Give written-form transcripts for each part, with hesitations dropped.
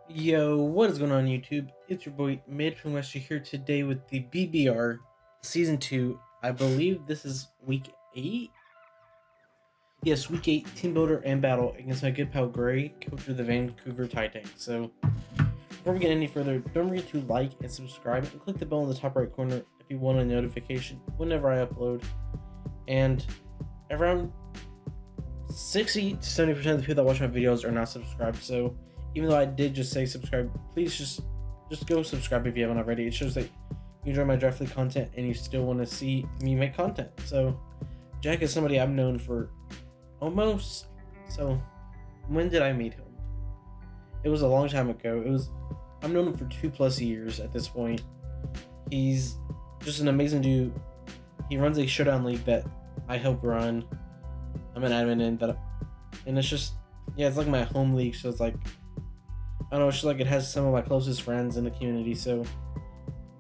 Yo, what is going on YouTube? It's your boy Master here today with the BBR Season 2. I believe this is week 8? Yes, week 8 team builder and battle against my good pal Gray, coach of the Vancouver Titang. So, before we get any further, don't forget to like and subscribe and click the bell in the top right corner if you want a notification whenever I upload. And around 60 to 70% of the people that watch my videos are not subscribed, so even though I did just say subscribe, please just go subscribe if you haven't already. It shows that you enjoy my draft league content and you still want to see me make content. So Jack is somebody I've known for almost, so when did I meet him? It was a long time ago. I've known him for 2+ years at this point. He's just an amazing dude. He runs a showdown league that I help run. I'm an admin in that, and it's just, yeah, it's like my home league, so it's like, I don't know, it's just like it has some of my closest friends in the community. So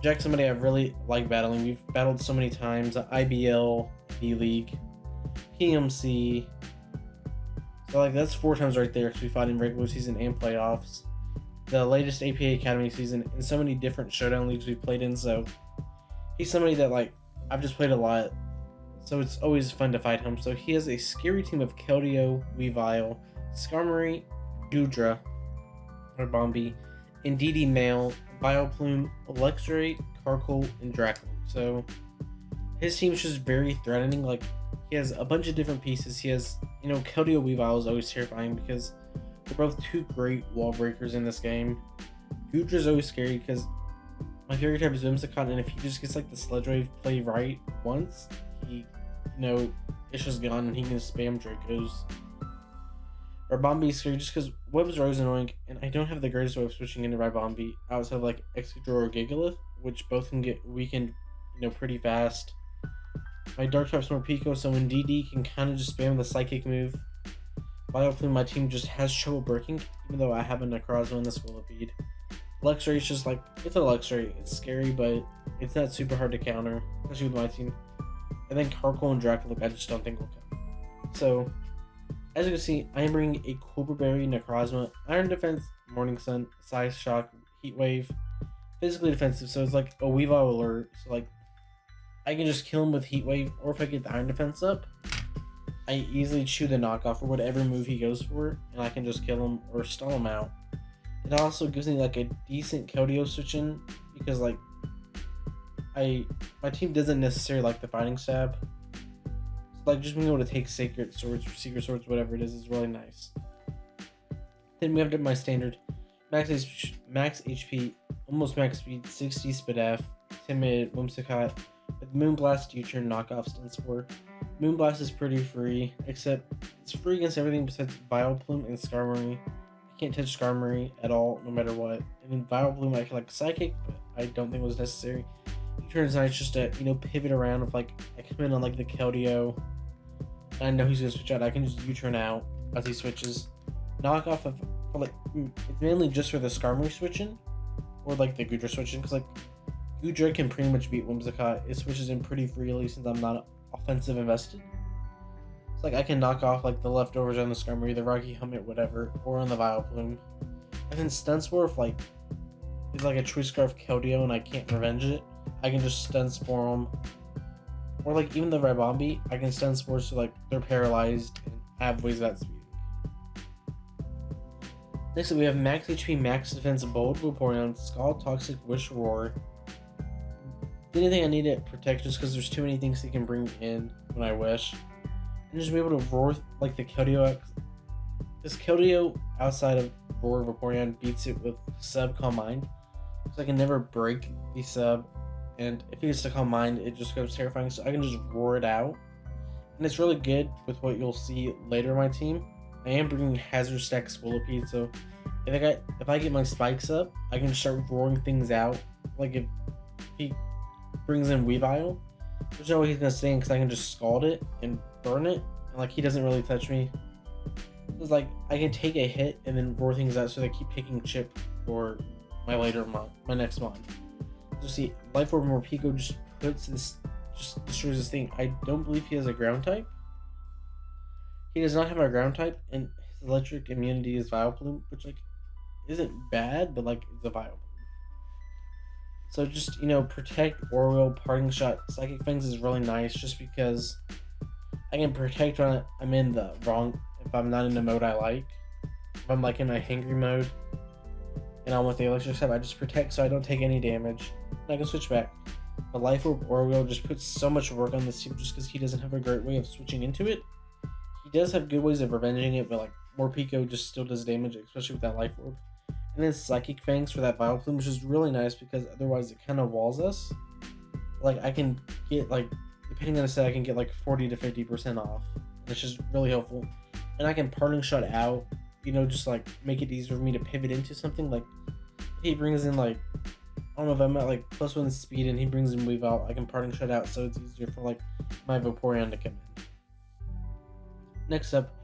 Jack's somebody I really like battling. We've battled so many times, IBL, B-League, PMC. So like that's 4 times right there, because we fought in regular season and playoffs. The latest APA Academy season, and so many different showdown leagues we've played in. So he's somebody that like I've just played a lot, so it's always fun to fight him. So he has a scary team of Keldeo, Weavile, Skarmory, Goodra, or Bombi, Indeedee Male, Bioplume, Luxray, Carkol, and Draco. So his team's just very threatening. Like, he has a bunch of different pieces. He has, Keldeo Weavile is always terrifying because they're both 2 great wall breakers in this game. Goodra's always scary because my favorite type is Whimsicott, and if he just gets like the Sledge Wave play right once, he, it's just gone and he can spam Dracos. Ribombi is scary just because webs are always annoying, and I don't have the greatest way of switching into Ribombi outside of like Excadrill or Gigalith, which both can get weakened, pretty fast. My Dark type's more Pico, so when DD can kind of just spam the Psychic move. Bioplume, my team just has trouble breaking, even though I have a Necrozma in the Squillipede. Luxray is just like, it's a Luxray. It's scary, but it's not super hard to counter, especially with my team. And then Carkol and Dracolic, I just don't think will count. So, as you can see, I am bringing a Cobra Berry, Necrozma, Iron Defense, Morning Sun, Size Shock, Heat Wave, physically defensive, so it's like a Weavile alert. So like, I can just kill him with Heat Wave, or if I get the Iron Defense up, I easily chew the knockoff or whatever move he goes for, and I can just kill him or stall him out. It also gives me like a decent Keldeo switch in, because like, my team doesn't necessarily like the Fighting Stab. Like, just being able to take Sacred Swords or Secret Swords, whatever it is really nice. Then we have my standard max HP, almost max speed, 60 Spadaf, Timid, Whimsicott, with Moonblast, U-Turn, Knockoff, Stun Spore. Moonblast is pretty free, except it's free against everything besides Vileplume and Skarmory. I can't touch Skarmory at all, no matter what. And then Vileplume I can like Psychic, but I don't think it was necessary. U-Turn is nice just to, pivot around if like I come in on like the Keldeo. I know he's gonna switch out. I can just U-turn out as he switches. Knockoff of, like, it's mainly just for the Skarmory switching, or like the Goodra switching, because like Goodra can pretty much beat Whimsicott. It switches in pretty freely since I'm not offensive invested. It's like I can knock off like the leftovers on the Skarmory, the Rocky Helmet, whatever, or on the Vileplume. And then Stun Spore, if like it's like a Choice Scarf Keldeo and I can't revenge it, I can just Stun Spore him. Or like even the Ribombi, I can Stun Spore so like they're paralyzed and have ways of that speed. Next up we have Max HP, Max Defense, Bold Vaporeon, Scald, Toxic, Wish, Roar. Anything I need to protect just because there's too many things he can bring in when I wish. And just be able to Roar like the Keldeo. This Keldeo outside of Roar Vaporeon beats it with Sub Calm Mind. So I can never break the Sub. And if he gets to Calm Mind, it just goes terrifying, so I can just roar it out. And it's really good with what you'll see later in my team. I am bringing Hazard Stack Squillipede, so if I get my spikes up, I can start roaring things out. Like if he brings in Weavile, there's no way he's gonna stay in because I can just Scald it and burn it, and like he doesn't really touch me. It's like I can take a hit and then roar things out so they keep picking chip for my next mod. So see, Life Orb or Pico just destroys this thing. I don't believe he has a ground type. He does not have a ground type, and his electric immunity is Vileplume, which like isn't bad, but like it's a viable. So just protect Orwell, parting shot, psychic fangs is really nice just because I can protect when I'm in the wrong, if I'm not in the mode I like. If I'm like in my hangry mode and I'm with the electric type, I just protect so I don't take any damage. And I can switch back. The Life Orb Orwell just puts so much work on this team just because he doesn't have a great way of switching into it. He does have good ways of revenging it, but like Morpeko just still does damage, especially with that Life Orb. And then Psychic Fangs for that Vileplume, which is really nice because otherwise it kind of walls us. Like I can get like, depending on the set, I can get like 40 to 50% off, which is really helpful. And I can Parting Shot out, just like make it easier for me to pivot into something. Like he brings in like, I don't know if I'm at like +1 speed and he brings in Weave Out, I can Parting Shot out so it's easier for like my Vaporeon to come in. Next up,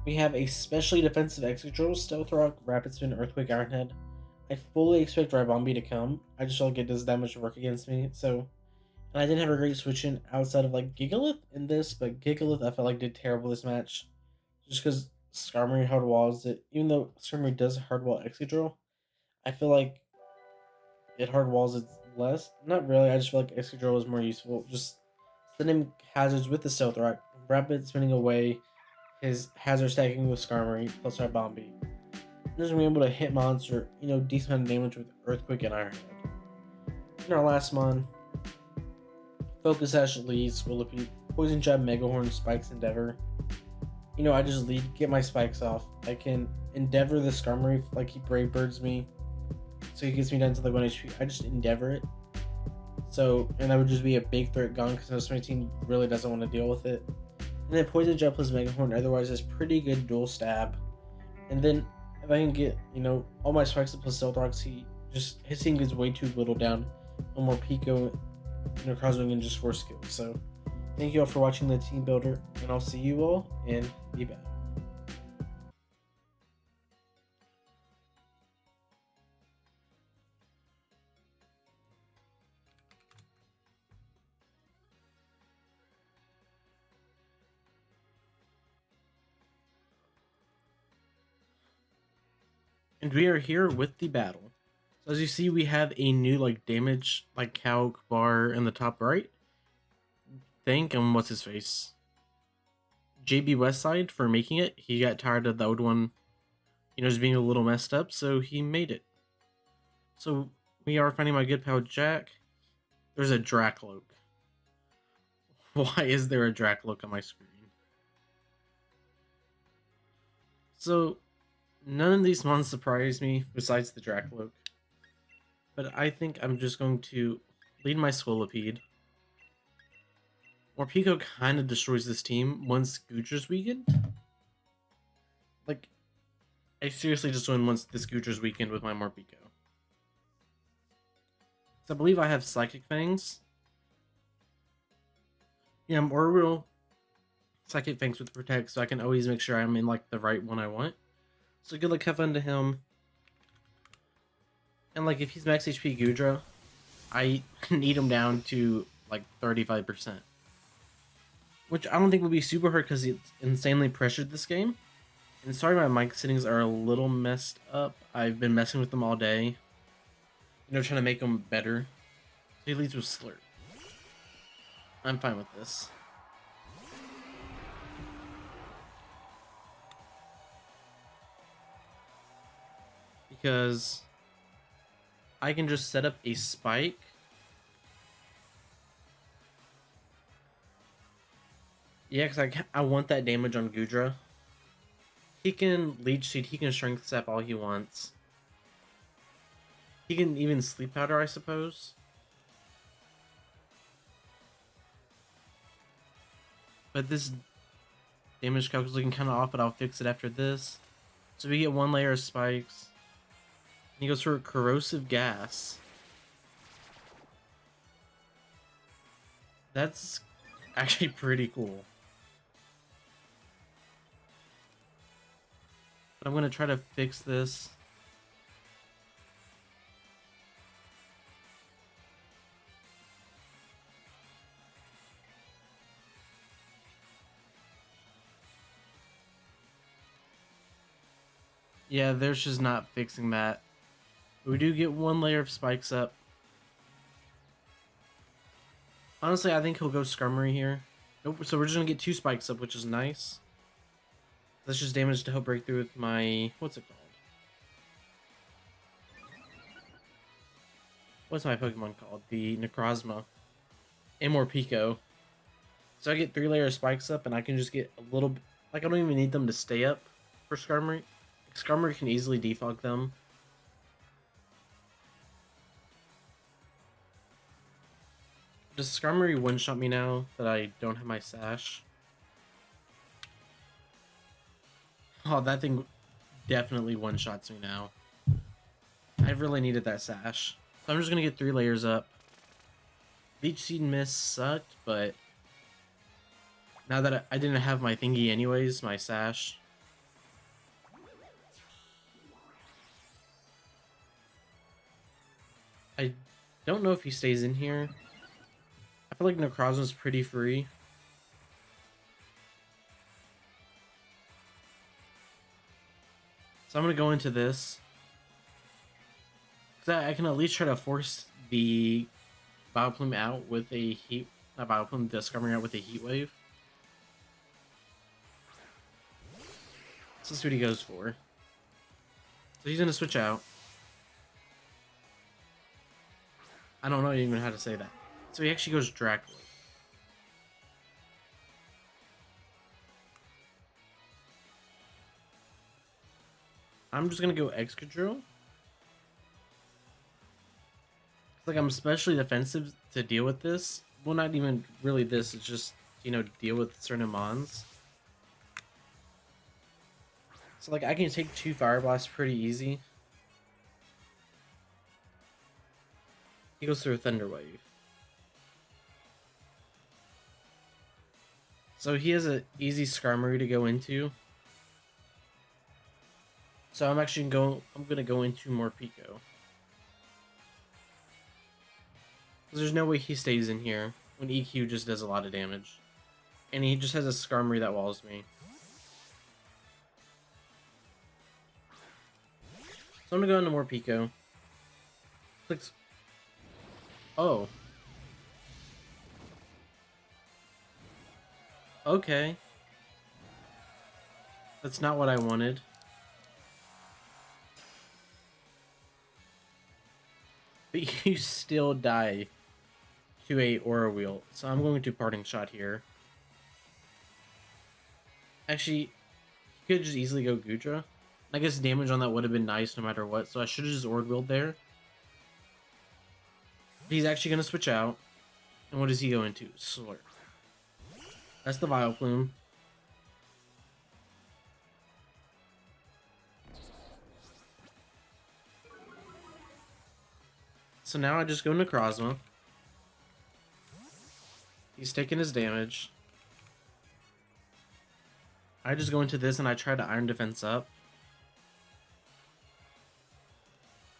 we have a specially defensive Excadrill, Stealth Rock, Rapid Spin, Earthquake, Iron Head. I fully expect Ribombee to come. I just feel like it does that much work against me. So, and I didn't have a great switch in outside of like Gigalith in this, but Gigalith I felt like did terrible this match. Just because Skarmory hard walls it. Even though Skarmory does hard wall Excadrill, I feel like it hard walls it less. Not really, I just feel like Excadrill was more useful. Just sending hazards with the Stealth Rock, Rapid Spinning away, his hazard stacking with Skarmory plus our Bombi. Just being able to hit monster, decent amount of damage with Earthquake and Iron Head. In our last mon, Focus Sash, Leads, Willipede, Poison Jab, Megahorn, Spikes, Endeavor. I just lead, get my spikes off. I can Endeavor the Skarmory, like he Brave Birds me, so he gets me down to like 1 HP. I just Endeavor it. So, and that would just be a big threat gone because most of my team really doesn't want to deal with it. And then Poison Jab plus Megahorn otherwise is pretty good dual stab. And then if I can get, all my spikes up plus Stealth Rocks, his team gets way too little down. No more Pico, Crosswing and just 4 skills. So thank you all for watching the team builder, and I'll see you all in the battle. And we are here with the battle. So as you see, we have a new like damage like calc bar in the top right. Thank what's his face, JB Westside, for making it. He got tired of the old one, just being a little messed up, so he made it. So we are finding my good pal Jack. There's a Dracloak. Why is there a Dracloak on my screen? So none of these mons surprise me besides the Dracloak. But I think I'm just going to lead my Swolipede. Morpeko kind of destroys this team once Goodra's weakened. Like, I seriously just win once this Goodra's weakened with my Morpeko. So I believe I have Psychic Fangs. Yeah, I'm Orwell Psychic Fangs with Protect, so I can always make sure I'm in like the right one I want. So good luck, have fun to him. And like if he's max HP Goodra, I need him down to like 35%. Which I don't think will be super hard because it's insanely pressured this game. And sorry my mic settings are a little messed up. I've been messing with them all day. Trying to make them better. So he leads with Slurp. I'm fine with this. Because I can just set up a spike. Yeah, because I want that damage on Goodra. He can Leech Seed, he can Strength Sap all he wants. He can even Sleep Powder, I suppose. But this damage calc is looking kind of off, but I'll fix it after this. So we get 1 layer of spikes. And he goes for Corrosive Gas. That's actually pretty cool. But I'm going to try to fix this. Yeah, there's just not fixing that. We do get one layer of spikes up. Honestly, I think he'll go Skarmory here. Nope, so we're just gonna get 2 spikes up, which is nice. That's just damage to help break through with my... what's it called? What's my Pokemon called? The Necrozma. And more Pico. So I get 3 layer spikes up, and I can just get a little... like, I don't even need them to stay up for Skarmory. Skarmory can easily defog them. Does Skarmory one-shot me now that I don't have my Sash? Oh, that thing definitely one-shots me now. I really needed that Sash. So I'm just going to get 3 layers up. Leech Seed Miss sucked, but... now that I didn't have my thingy anyways, my Sash... I don't know if he stays in here. I feel like Necrozma's pretty free. So I'm going to go into this. Because I can at least try to force the Vileplume out with a heat... not Vileplume, the Skarmory out with a Heat Wave. So let's see what he goes for. So he's going to switch out. I don't know even how to say that. So he actually goes Dracula. I'm just gonna go Excadrill. Like, I'm especially defensive to deal with this. Well, not even really this. It's just, you know, deal with certain mons. So like, I can take 2 Fire Blasts pretty easy. He goes through a Thunder Wave. So he has an easy Skarmory to go into. So I'm gonna go into more Pico. Because there's no way he stays in here when EQ just does a lot of damage. And he just has a Skarmory that walls me. So I'm gonna go into more Pico. Clicks. Oh. Okay. That's not what I wanted. But you still die to a Aura Wheel. So I'm going to Parting Shot here. Actually, he could just easily go Goodra. I guess damage on that would have been nice no matter what. So I should have just Aura Wheeled there. He's actually going to switch out. And what does he go into? Slurp. That's the Vileplume. So now I just go Necrozma. He's taking his damage. I just go into this and I try to Iron Defense up.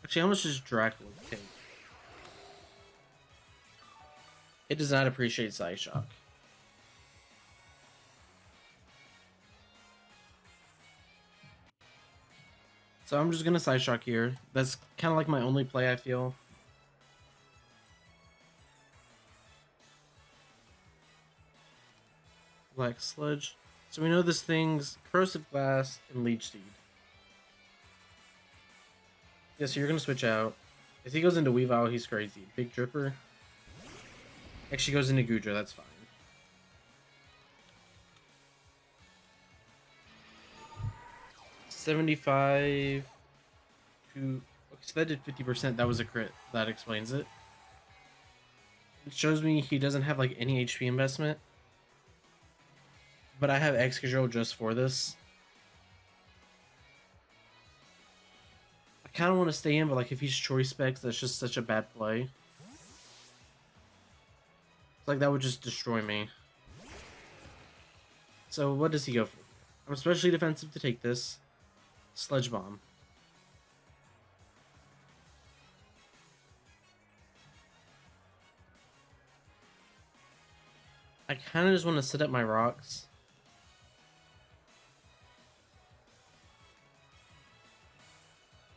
Actually, how much does Dracula take? It does not appreciate Psyshock. So I'm just gonna Psyshock here. That's kind of like my only play, I feel. Black Sludge. So we know this thing's Corrosive Glass and Leech Seed. Yeah, so you're gonna switch out. If he goes into Weavile, he's crazy. Big Dripper. Actually goes into Goodra, that's fine. $75 to... okay, so that did 50%. That was a crit. That explains it. It shows me he doesn't have like any HP investment. But I have Excadrill just for this. I kind of want to stay in, but like if he's Choice Specs, that's just such a bad play. It's like that would just destroy me. So what does he go for? I'm especially defensive to take this. Sludge Bomb. I kind of just want to set up my rocks.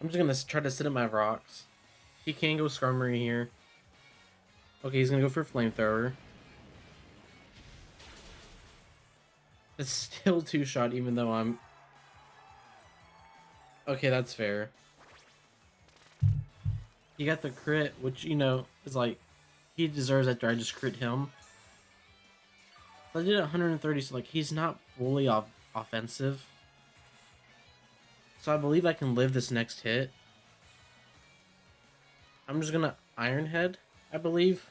I'm just gonna try to sit up my rocks. He can go Skarmory here. Okay, he's gonna go for Flamethrower. It's still 2-shot even though I'm... Okay, that's fair. He got the crit, which, you know, is like... He deserves after I just crit him. I did 130, so like he's not fully offensive. So I believe I can live this next hit. I'm just gonna Iron Head, I believe.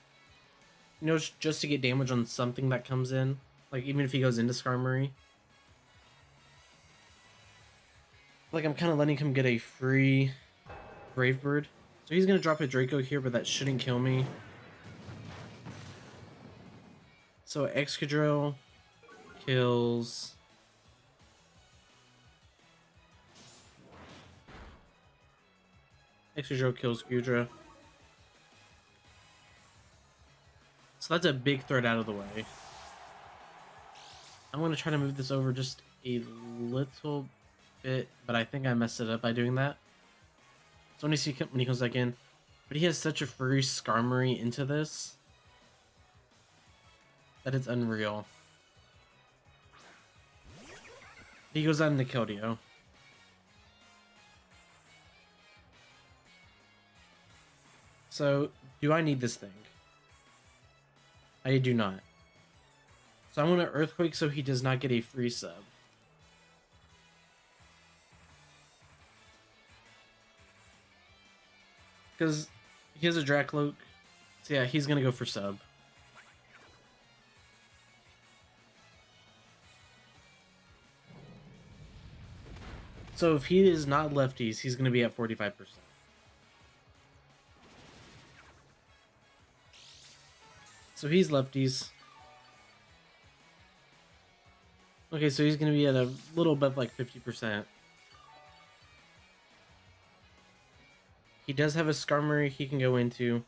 You know, just to get damage on something that comes in. Like, even if he goes into Skarmory. Like, I'm kind of letting him get a free Brave Bird. So he's gonna drop a Draco here, but that shouldn't kill me. So Excadrill kills... Excadrill kills Gudra. So that's a big threat out of the way. I'm going to try to move this over just a little bit, but I think I messed it up by doing that. So when he comes back in, but he has such a free Skarmory into this that it's unreal. He goes out into Keldeo. So, do I need this thing? I do not. So I'm going to Earthquake so he does not get a free sub. Because he has a Dracloak. So yeah, he's going to go for sub. So if he is not lefties, he's going to be at 45%. So he's lefties. Okay, so he's going to be at a little bit like 50%. He does have a Skarmory he can go into.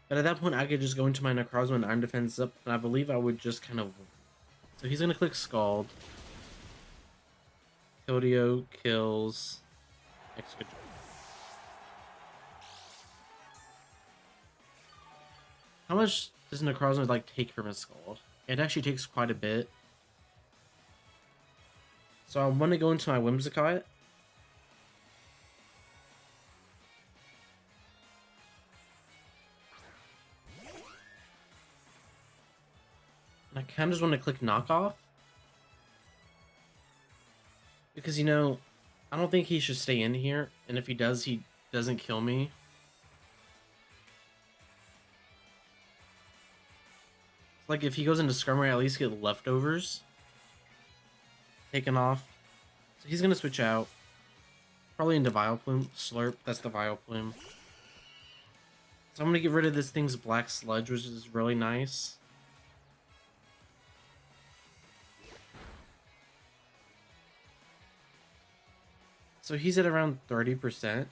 But at that point, I could just go into my Necrozma and Iron Defense up, and I believe I would just kind of win. So he's going to click Scald. Keldeo kills Excadrill. How much does Necrozma like take from his Scald? It actually takes quite a bit. So I want to go into my Whimsicott. And I kind of just want to click Knockoff. Because, you know, I don't think he should stay in here. And if he does, he doesn't kill me. Like, if he goes into Skarmory, I at least get leftovers taken off. So he's going to switch out. Probably into Vileplume. Slurp, that's the Vileplume. So I'm going to get rid of this thing's Black Sludge, which is really nice. So he's at around 30%.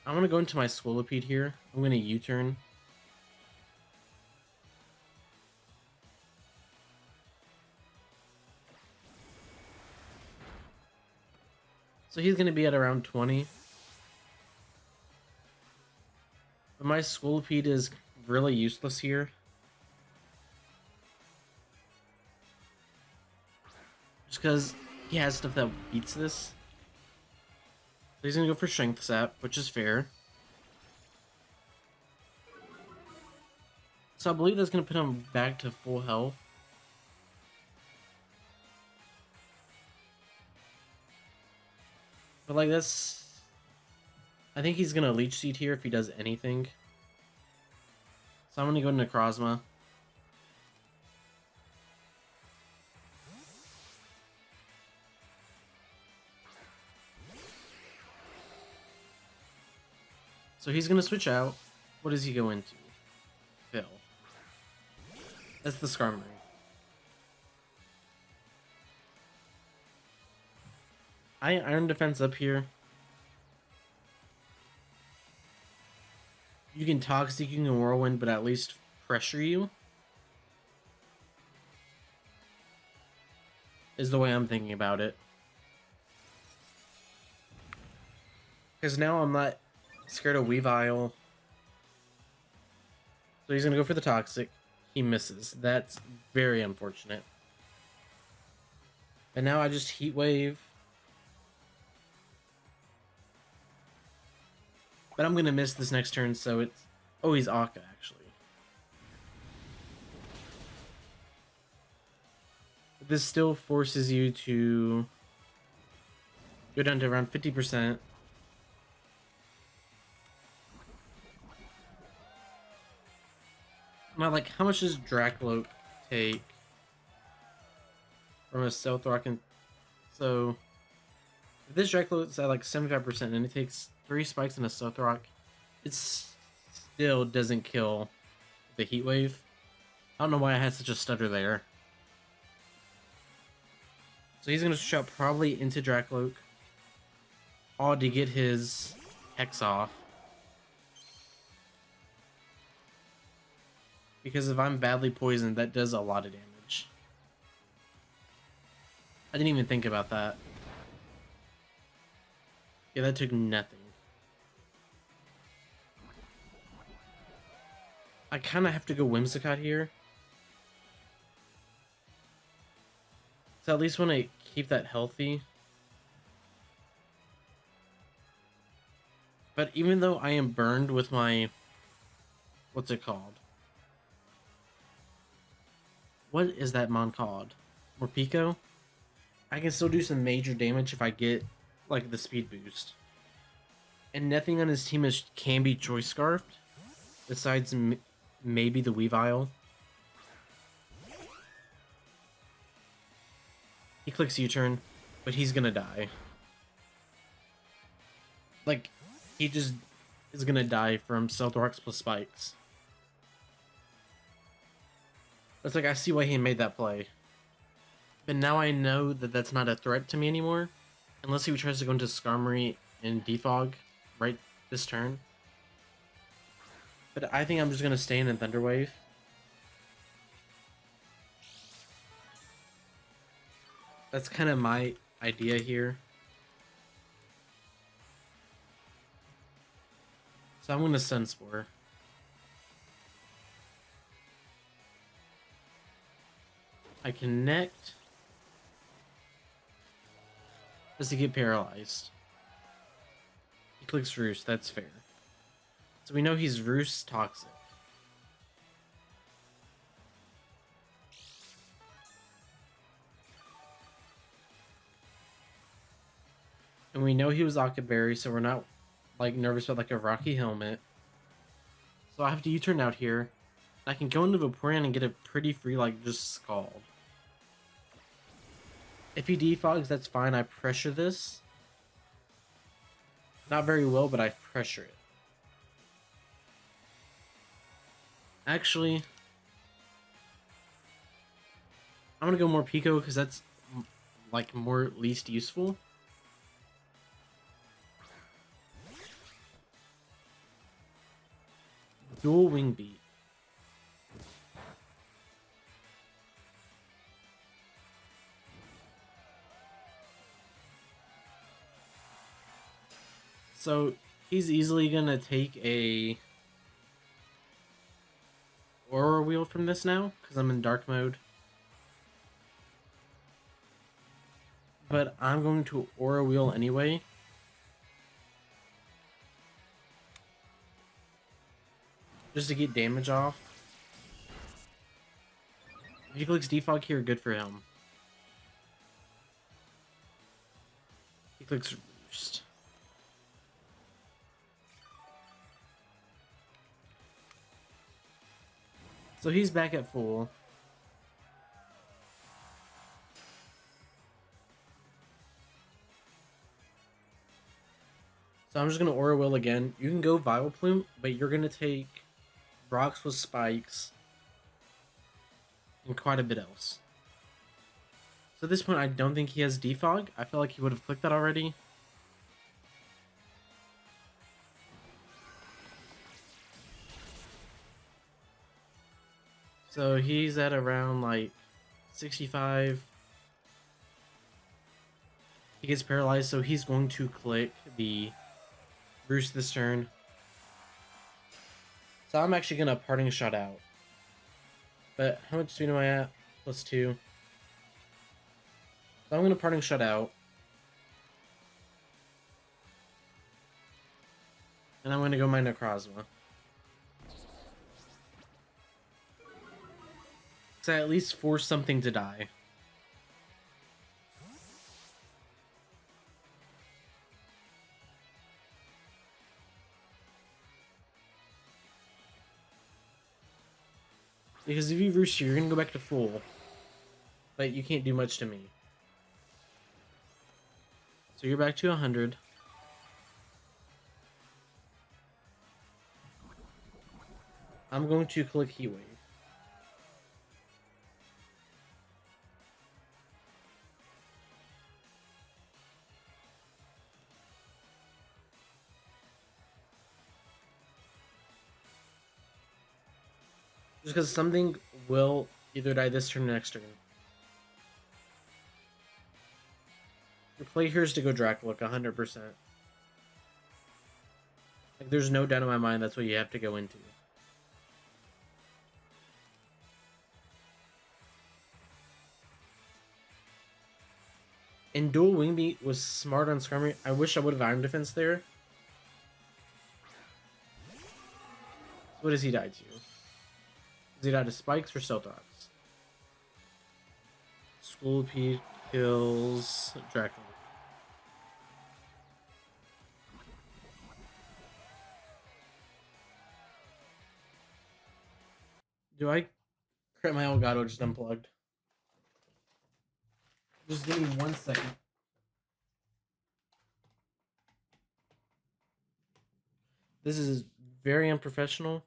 I'm going to go into my Scolipede here. I'm going to U-turn. So he's going to be at around 20. But my Scolipede is really useless here. Just because he has stuff that beats this. So he's going to go for Strength Sap, which is fair. So I believe that's going to put him back to full health. But like that's... I think he's going to Leech Seed here if he does anything. So I'm going to go to Necrozma. So he's going to switch out. What does he go into? Phil. That's the Skarmory. I Iron Defense up here. You can Toxic, you can Whirlwind, but at least pressure you. is the way I'm thinking about it. Because now I'm not scared of Weavile. So he's going to go for the Toxic. He misses. That's very unfortunate. And now I just Heat Wave. But I'm going to miss this next turn, so it's... Oh, he's Akka, actually. But this still forces you to go down to around 50%. Now, like, how much does Dracloak take from a Stealth Rock? And so, if this Dracloak's at like 75% and it takes 3 spikes and a Stealth Rock, it still doesn't kill the Heat Wave. I don't know why I had such a stutter there. So he's going to switch out probably into Dracloak, all to get his Hex off. Because if I'm badly poisoned, that does a lot of damage. I didn't even think about that. Yeah, that took nothing. I kind of have to go Whimsicott here. So at least want to keep that healthy. But even though I am burned with my... What's it called? What is that mon called? Morpeko? I can still do some major damage if I get, like, the speed boost. And nothing on his team can be Choice Scarfed, besides maybe the Weavile. He clicks U-turn, but he's gonna die. Like, he just is gonna die from Stealth Rocks plus Spikes. It's like, I see why he made that play. But now I know that that's not a threat to me anymore. Unless he tries to go into Skarmory and Defog right this turn. But I think I'm just going to stay in a Thunder Wave. That's kind of my idea here. So I'm going to Sunspore. I connect. Just to get paralyzed. He clicks Roost, that's fair. So we know he's Roost Toxic. And we know he was Octoberry, so we're not like nervous about like a Rocky Helmet. So I have to U-turn out here. I can go into Vaporeon and get a pretty free like just Scald. If he defogs, that's fine. I pressure this. Not very well, but I pressure it. Actually, I'm gonna go more Pico because that's like more least useful. Dual Wing Beat. So he's easily gonna take a Aura Wheel from this now because I'm in dark mode. But I'm going to Aura Wheel anyway. Just to get damage off. If he clicks Defog here, good for him. He clicks Roost. So he's back at full. So I'm just going to Aura Will again. You can go Vileplume, but you're going to take Rocks with Spikes and quite a bit else. So at this point, I don't think he has Defog. I feel like he would have clicked that already. So he's at around like 65. He gets paralyzed, so he's going to click the Roost this turn. So I'm actually gonna Parting Shot out. But how much speed am I at? +2. So I'm gonna Parting Shot out. And I'm gonna go my Necrozma. So I at least force something to die. Because if you Roost, you're gonna go back to full. But you can't do much to me. So you're back to 100. I'm going to click Heat Wave. Just because something will either die this turn or next turn. Your play here is to go Dracula, 100%. Like, there's no doubt in my mind that's what you have to go into. And Dual Wing Beat was smart on Skarmory. I wish I would have Iron Defense there. What does he die to? Does he die to Spikes or Celtox? Scolipede kills Dracula. Do I crit my Elgato just unplugged? Just give me 1 second. This is very unprofessional.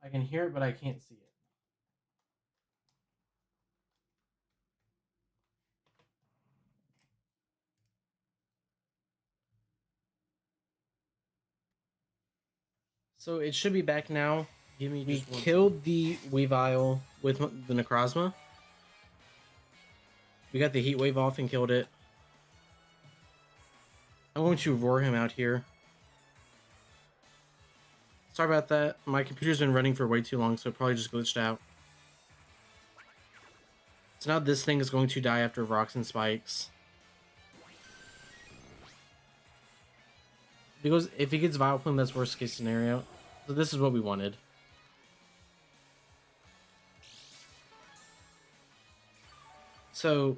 I can hear it, but I can't see it. So it should be back now. Give me just one. We killed the Weavile with the Necrozma. We got the Heat Wave off and killed it. I'm going to roar him out here. Sorry about that. My computer's been running for way too long, so it probably just glitched out. So now this thing is going to die after Rocks and Spikes. Because if he gets Vileplume, that's worst case scenario. So this is what we wanted. So,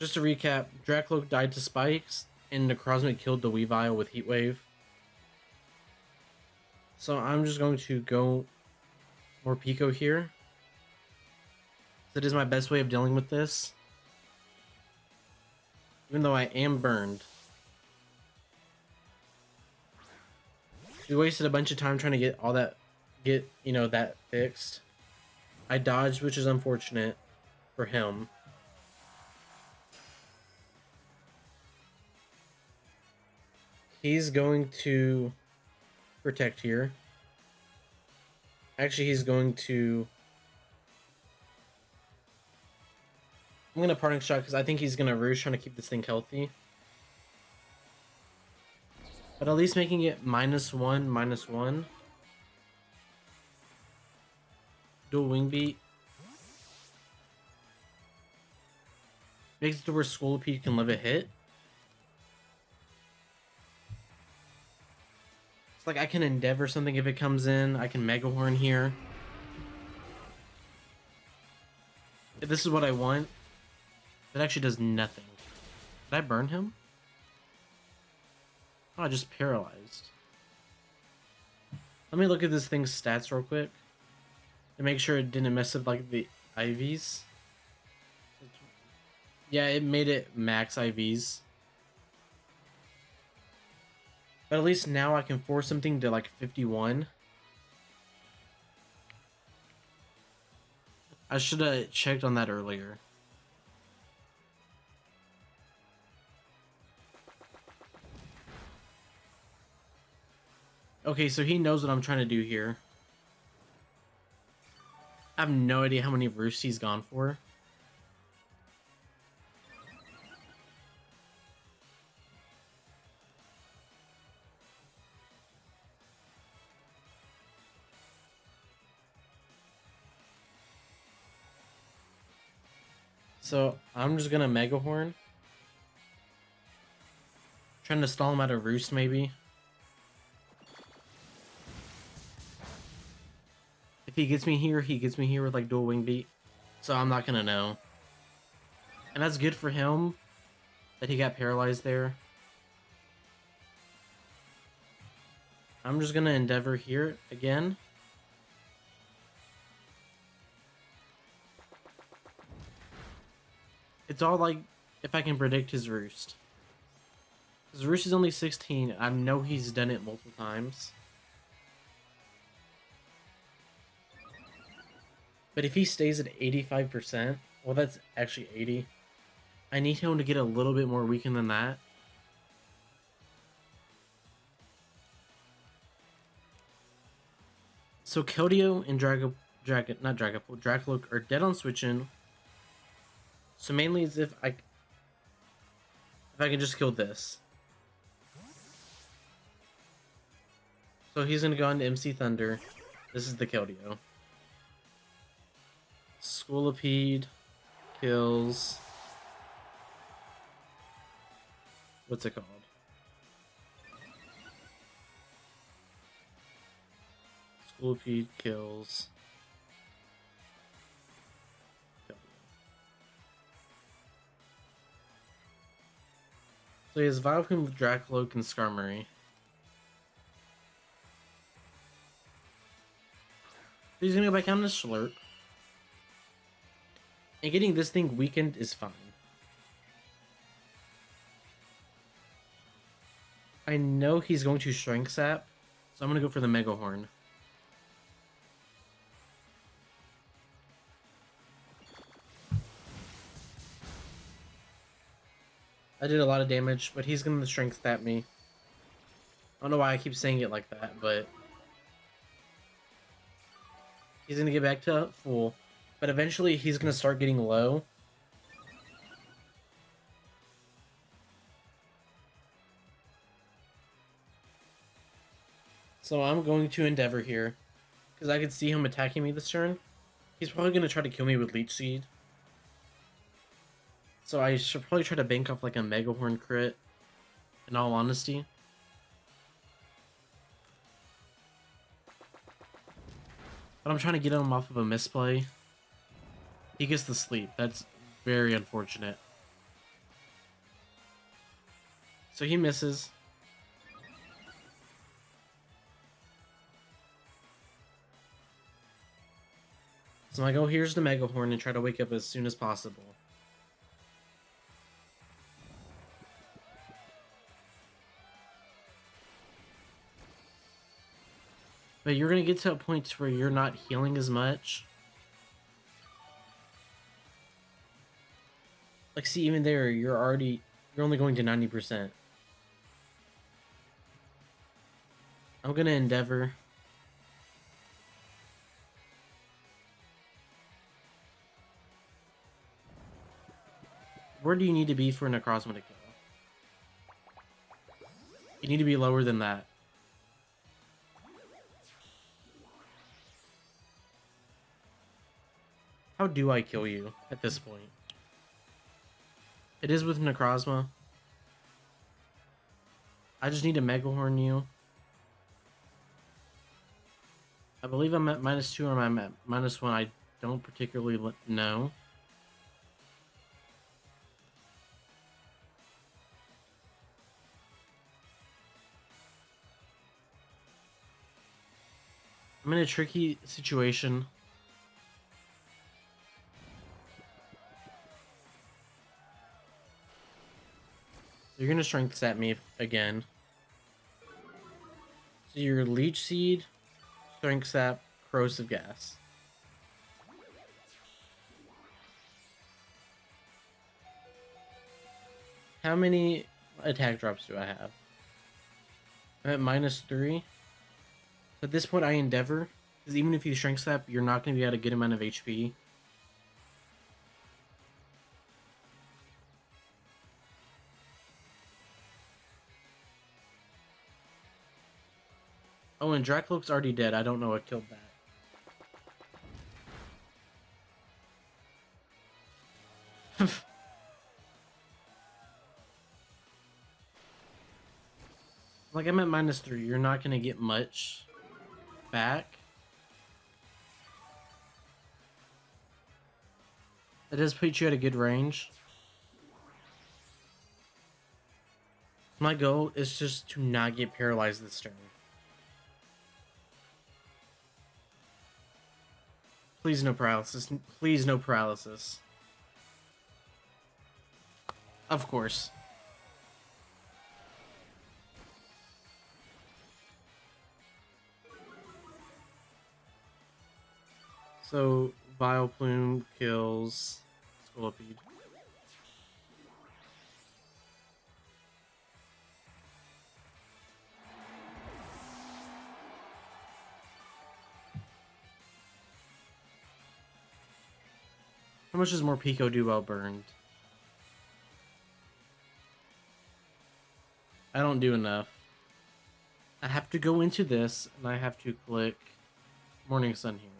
just to recap, Dracloak died to Spikes, and Necrozma killed the Weavile with Heat Wave. So I'm just going to go more Pico here. That is my best way of dealing with this. Even though I am burned. We wasted a bunch of time trying to get all that, that fixed. I dodged, which is unfortunate for him. He's going to protect here. Actually, he's going to... I'm going to Parting Shot because I think he's going to Roost, trying to keep this thing healthy. But at least making it -1, -1. Dual Wing Beat. Makes it to where Scolipede can live a hit. It's like I can Endeavor something if it comes in. I can Mega Horn here. If this is what I want, it actually does nothing. Did I burn him? Oh, I just paralyzed. Let me look at this thing's stats real quick to make sure it didn't mess up like the IVs. Yeah, it made it max IVs. But at least now I can force something to like 51. I should have checked on that earlier. Okay, so he knows what I'm trying to do here. I have no idea how many Roosts he's gone for. So I'm just gonna Mega Horn. Trying to stall him out of Roost, maybe. If he gets me here with like dual wing beat. So I'm not gonna know. And that's good for him that he got paralyzed there. I'm just gonna Endeavor here again. It's all like if I can predict his Roost. His Roost is only 16. I know he's done it multiple times. But if he stays at 85%, well, that's actually 80. I need him to get a little bit more weakened than that. So Keldeo and Dracoloak are dead on switching. So mainly as if I can just kill this. So he's gonna go into MC Thunder. This is the Keldeo. Scolipede kills. What's it called? Scolipede kills. So he has Vileplume, Dracoloak, and Skarmory. He's gonna go back down to Slurp. And getting this thing weakened is fine. I know he's going to Strength Sap, so I'm gonna go for the Mega Horn. I did a lot of damage, but he's gonna Strength Sap me. I don't know why I keep saying it like that, but he's gonna get back to full. But eventually he's gonna start getting low. So I'm going to Endeavor here. Because I could see him attacking me this turn. He's probably gonna try to kill me with Leech Seed. So I should probably try to bank off like a Mega Horn crit. In all honesty. But I'm trying to get him off of a misplay. He gets the sleep. That's very unfortunate. So he misses. So I go, here's the Mega Horn and try to wake up as soon as possible. But you're going to get to a point where you're not healing as much. Like, see, even there, you're only going to 90%. I'm going to Endeavor. Where do you need to be for Necrozma to kill? You need to be lower than that. How do I kill you at this point? It is with Necrozma. I just need to Mega Horn you. I believe I'm at -2 or I'm at -1. I don't particularly know. I'm in a tricky situation. You're gonna Strength Sap me again. So your Leech Seed, Strength Sap, Corrosive Gas. How many attack drops do I have? I'm at -3. At this point, I Endeavor, because even if you Strength Sap, you're not going to be at a good amount of HP. Oh, and Dracoloak's already dead. I don't know what killed that. Like, I'm at -3. You're not going to get much back. It does put you at a good range. My goal is just to not get paralyzed this turn. Please no paralysis. Please no paralysis. Of course. So, Vileplume kills Scolipede. How much does more Pico do while burned? I don't do enough. I have to go into this, and I have to click Morning Sun here.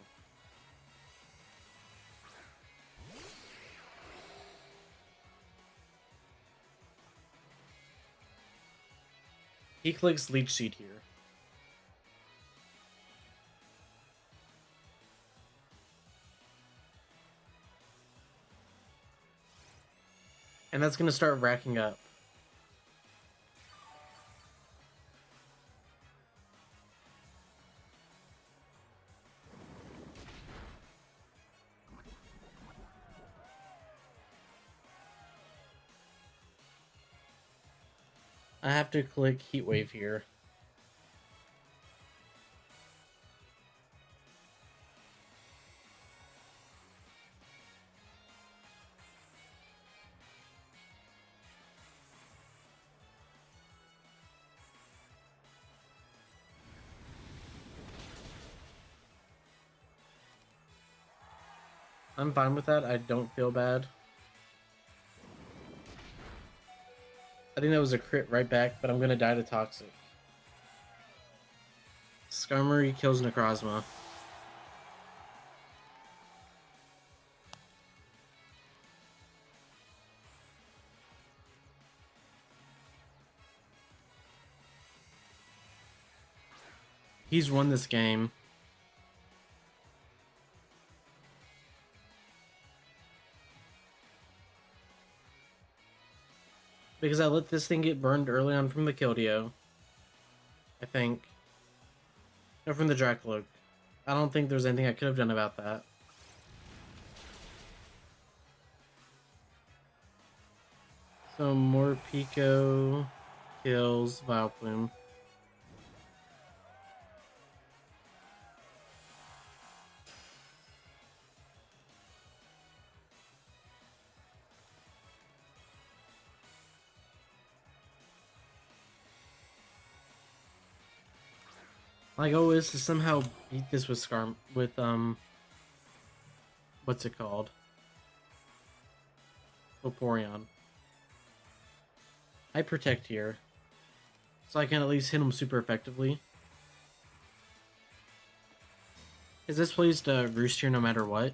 He clicks Leech Seed here. And that's going to start racking up. I have to click Heat Wave here. I'm fine with that. I don't feel bad. I think that was a crit right back, but I'm going to die to Toxic. Skarmory kills Necrozma. He's won this game. Because I let this thing get burned early on from the Keldeo. I think. No, from the Dracloak. I don't think there's anything I could have done about that. So more Pico kills Vileplume. My goal is to somehow beat this with what's it called? Vaporeon. I protect here, so I can at least hit him super effectively. Is this placed Roost here no matter what?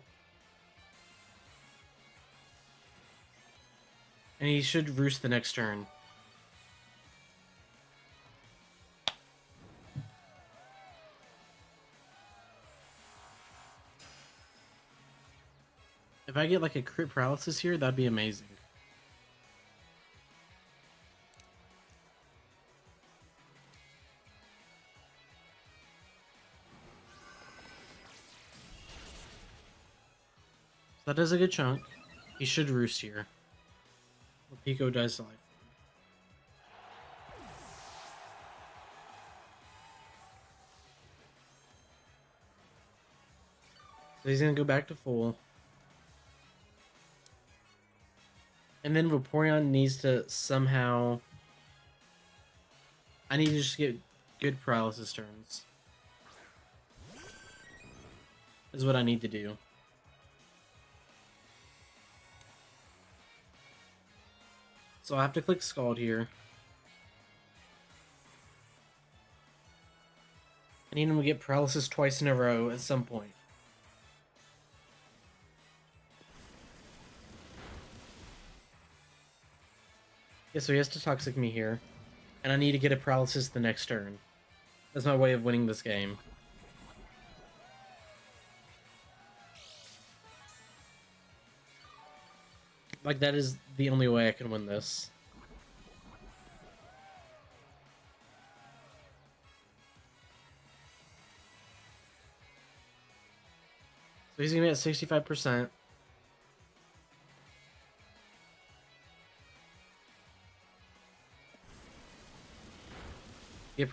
And he should Roost the next turn. If I get like a crit paralysis here, that'd be amazing. So that does a good chunk. He should Roost here. Pico dies to life. So he's gonna go back to full. And then Vaporeon needs to somehow... I need to just get good paralysis turns. Is what I need to do. So I have to click Scald here. I need him to get paralysis twice in a row at some point. Yeah, so he has to toxic me here. And I need to get a paralysis the next turn. That's my way of winning this game. Like, that is the only way I can win this. So he's gonna be at 65%. Get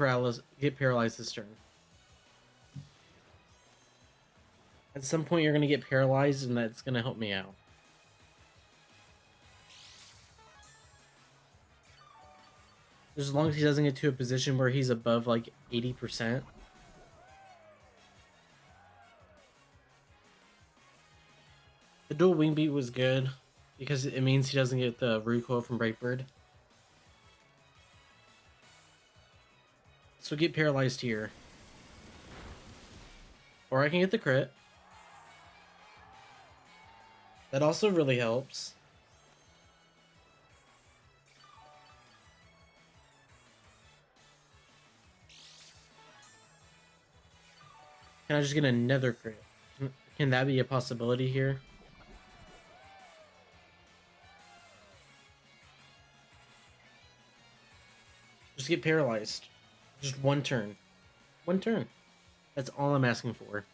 paralyzed this turn. At some point you're gonna get paralyzed and that's gonna help me out. Just as long as he doesn't get to a position where he's above like 80%. The dual wing beat was good because it means he doesn't get the recoil from Breakbird. So get paralyzed here. Or I can get the crit. That also really helps. Can I just get another crit? Can that be a possibility here? Just get paralyzed. Just one turn. One turn. That's all I'm asking for.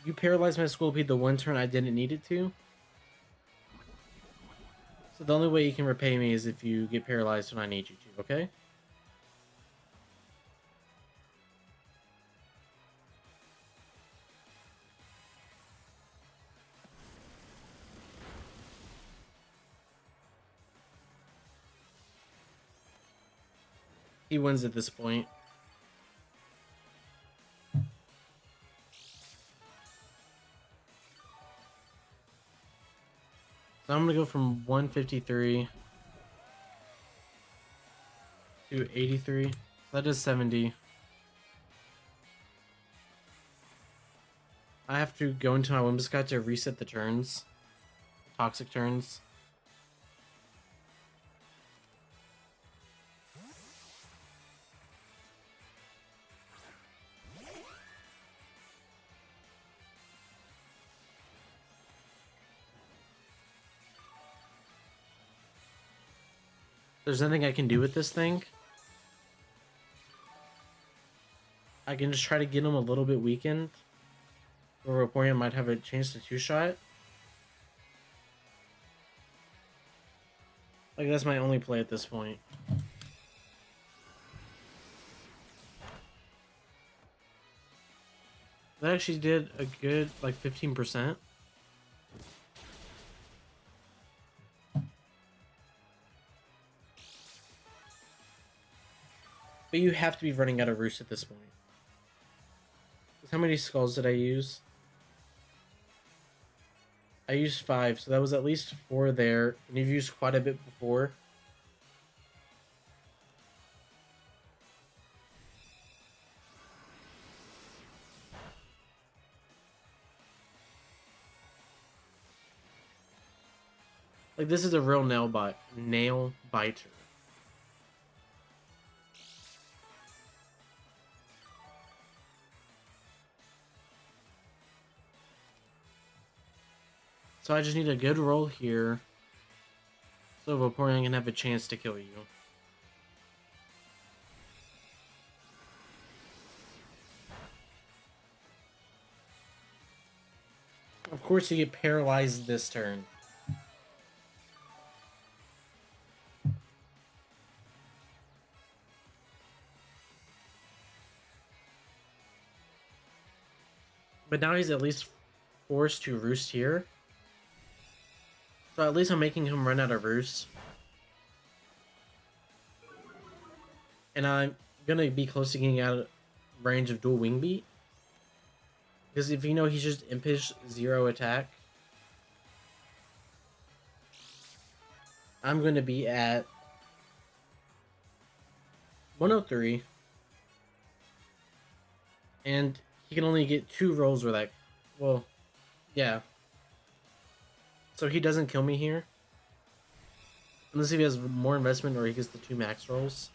You paralyzed my Scolipede the one turn I didn't need it to. So the only way you can repay me is if you get paralyzed when I need you to, okay? He wins at this point. So I'm gonna go from 153 to 83. So that is 70. I have to go into my Whimsicott to reset the turns. Toxic turns. There's nothing I can do with this thing. I can just try to get him a little bit weakened. Or Vaporeon might have a chance to two-shot. Like, that's my only play at this point. That actually did a good, like, 15%. But you have to be running out of roost at this point. How many skulls did I use? I used 5, so that was at least 4 there. And you've used quite a bit before. Like, this is a real nail biter. So I just need a good roll here. So Vaporeon can have a chance to kill you. Of course you get paralyzed this turn. But now he's at least forced to roost here. So at least I'm making him run out of roost. And I'm gonna be close to getting out of range of dual wing beat. Because if you know he's just impish 0 attack, I'm gonna be at 103. And he can only get 2 rolls with that. Well, yeah. So he doesn't kill me here. Unless he has more investment or he gets the 2 max rolls.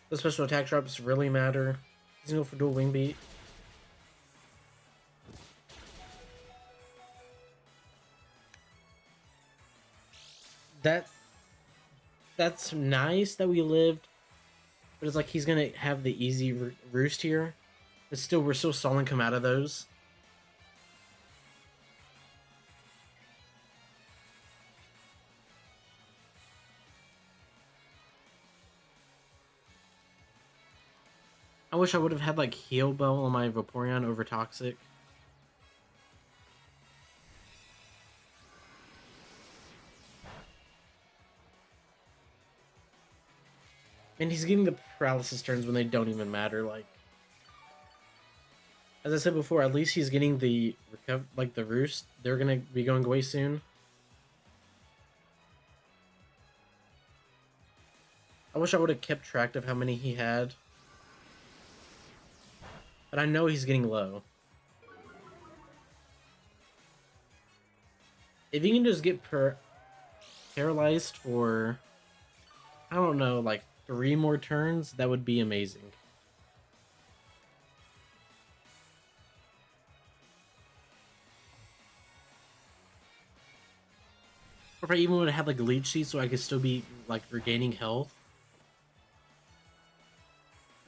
The special attack drops really matter. He's gonna go for dual wing beat. That's nice that we lived, but it's like he's gonna have the easy roost here. But still, we're still stalling come out of those. I wish I would have had like Heal Bell on my Vaporeon over Toxic. And he's getting the paralysis turns when they don't even matter. Like, as I said before, at least he's getting the the roost. They're gonna be going away soon. I wish I would have kept track of how many he had. But I know he's getting low. If he can just get paralyzed for, I don't know, like 3 more turns, that would be amazing. Or if I even would have had like Leech Seed so I could still be like regaining health.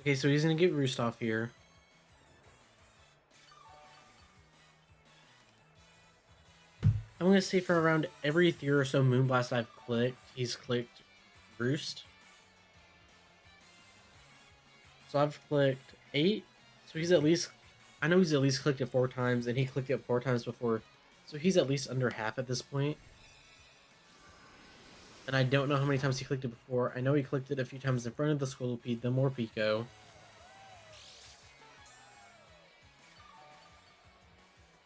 Okay, so he's gonna get Roost off here. I'm gonna say for around every 3 or so Moonblast I've clicked, he's clicked Roost. So I've clicked 8. So he's at least, I know he's at least clicked it 4 times, and he clicked it 4 times before. So he's at least under half at this point. And I don't know how many times he clicked it before. I know he clicked it a few times in front of the Scolipede, then more Pico.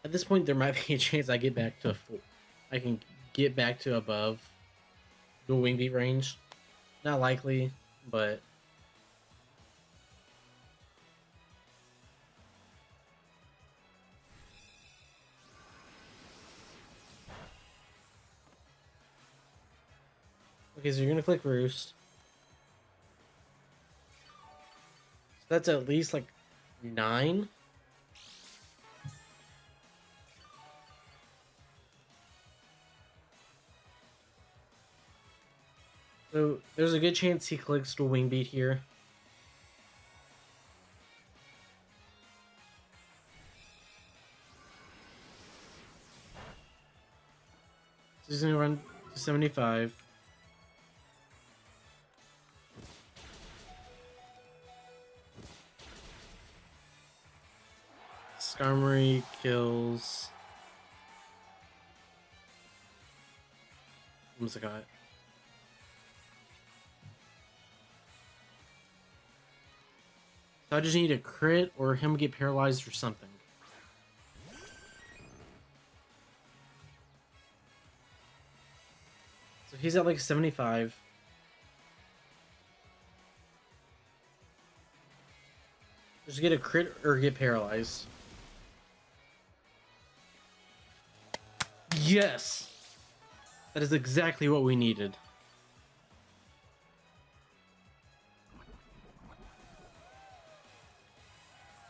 At this point, there might be a chance I get back to I can get back to above dual wing beat range. Not likely, but okay, so you're gonna click Roost. So that's at least like 9. So there's a good chance he clicks dual wing beat here. So he's gonna run to 75. Skarmory kills. What's it got? So I just need a crit or him get paralyzed or something. So he's at like 75. Just get a crit or get paralyzed. Yes! That is exactly what we needed.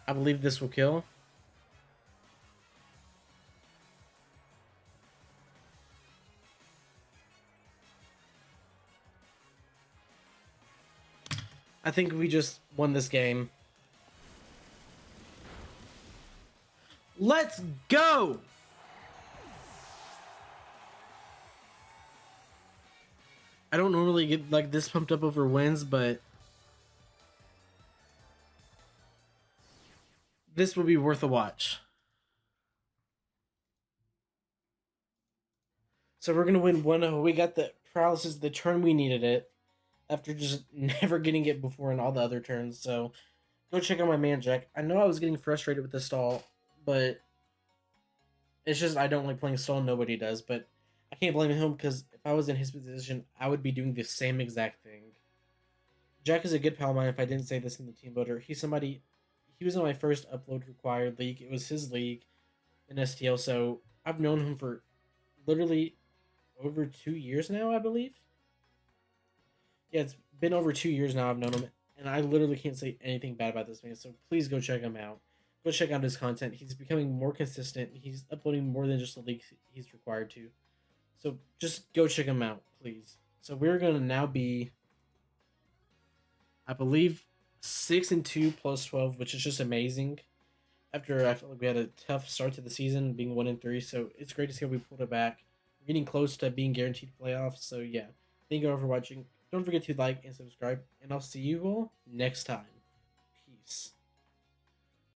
I believe this will kill. I think we just won this game. Let's go! I don't normally get like this pumped up over wins, but this will be worth a watch. So we're gonna win 1-0. We got the paralysis the turn we needed it, after just never getting it before in all the other turns. So go check out my man Jack. I know I was getting frustrated with the stall, but it's just I don't like playing stall. Nobody does. But I can't blame him because if I was in his position, I would be doing the same exact thing. Jack is a good pal of mine. If I didn't say this in the team builder, he's somebody. He was in my first upload required league. It was his league in STL, so I've known him for literally over 2 years now, I believe. Yeah, it's been over 2 years now I've known him, and I literally can't say anything bad about this man. So please go check him out. Go check out his content. He's becoming more consistent. He's uploading more than just the leagues he's required to. So just go check him out, please. So we're gonna now be, I believe, 6-2 plus 12, which is just amazing. After I felt like we had a tough start to the season, being 1-3, so it's great to see how we pulled it back. We're getting close to being guaranteed playoffs. So yeah, thank you all for watching. Don't forget to like and subscribe, and I'll see you all next time.